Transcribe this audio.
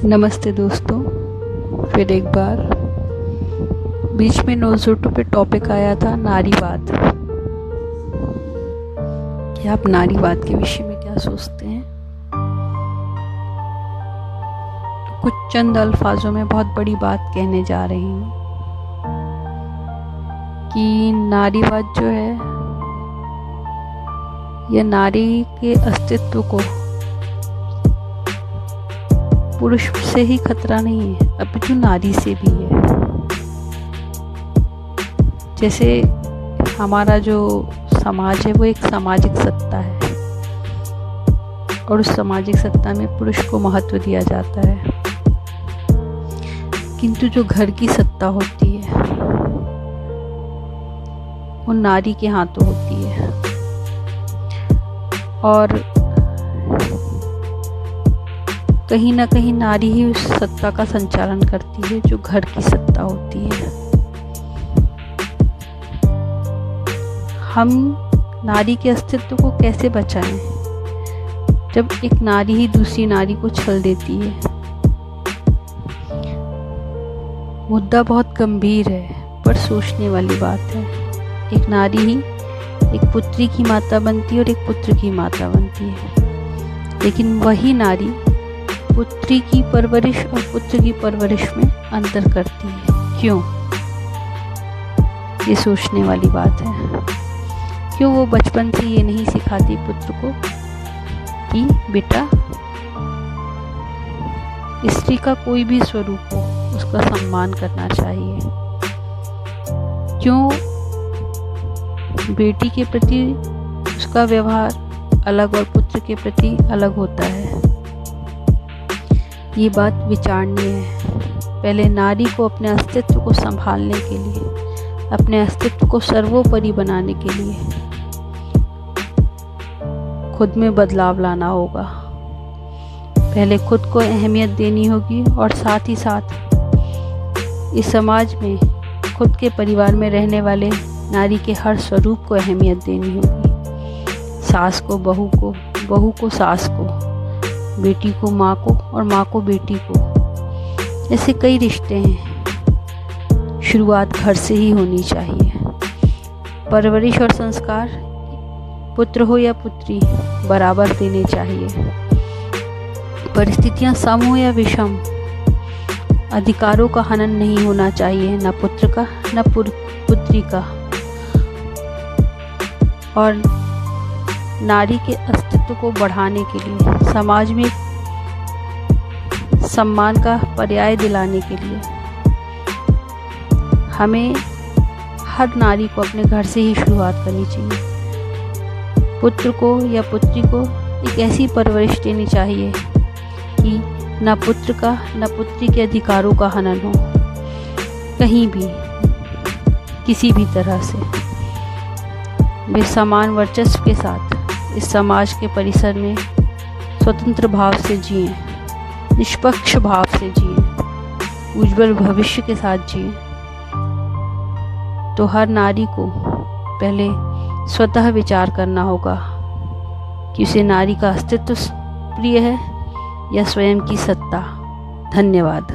नमस्ते दोस्तों, फिर एक बार बीच में नोज़ोटो पे टॉपिक आया था नारीवाद। क्या आप नारीवाद के विषय में क्या सोचते हैं? तो कुछ चंद अल्फाजों में बहुत बड़ी बात कहने जा रही हूँ कि नारीवाद जो है यह नारी के अस्तित्व को पुरुष से ही खतरा नहीं है, अपितु नारी से भी है। जैसे हमारा जो समाज है वो एक सामाजिक सत्ता है और उस सामाजिक सत्ता में पुरुष को महत्व दिया जाता है, किंतु जो घर की सत्ता होती है वो नारी के हाथों होती है और कहीं ना कहीं नारी ही उस सत्ता का संचालन करती है जो घर की सत्ता होती है। हम नारी के अस्तित्व को कैसे बचाएं जब एक नारी ही दूसरी नारी को छल देती है? मुद्दा बहुत गंभीर है पर सोचने वाली बात है। एक नारी ही एक पुत्री की माता बनती है और एक पुत्र की माता बनती है, लेकिन वही नारी पुत्री की परवरिश और पुत्र की परवरिश में अंतर करती है। क्यों? ये सोचने वाली बात है। क्यों वो बचपन से ये नहीं सिखाती पुत्र को कि बेटा स्त्री का कोई भी स्वरूप हो उसका सम्मान करना चाहिए? क्यों बेटी के प्रति उसका व्यवहार अलग और पुत्र के प्रति अलग होता है? ये बात विचारणीय है। पहले नारी को अपने अस्तित्व को संभालने के लिए, अपने अस्तित्व को सर्वोपरि बनाने के लिए खुद में बदलाव लाना होगा। पहले खुद को अहमियत देनी होगी और साथ ही साथ इस समाज में खुद के परिवार में रहने वाले नारी के हर स्वरूप को अहमियत देनी होगी। सास को बहू को, बहू को सास को, बेटी को माँ को और माँ को बेटी को। ऐसे कई रिश्ते हैं। शुरुआत घर से ही होनी चाहिए। परवरिश और संस्कार पुत्र हो या पुत्री बराबर देने चाहिए। परिस्थितियाँ सम हो या विषम, अधिकारों का हनन नहीं होना चाहिए, न पुत्र का न पुत्री का। और नारी के अस्तित्व को बढ़ाने के लिए, समाज में सम्मान का पर्याय दिलाने के लिए हमें हर नारी को अपने घर से ही शुरुआत करनी चाहिए। पुत्र को या पुत्री को एक ऐसी परवरिश देनी चाहिए कि न पुत्र का न पुत्री के अधिकारों का हनन हो, कहीं भी किसी भी तरह से। वे समान वर्चस्व के साथ इस समाज के परिसर में स्वतंत्र भाव से जिएं, निष्पक्ष भाव से जिएं, उज्जवल भविष्य के साथ जिएं। तो हर नारी को पहले स्वतः विचार करना होगा कि उसे नारी का अस्तित्व प्रिय है या स्वयं की सत्ता। धन्यवाद।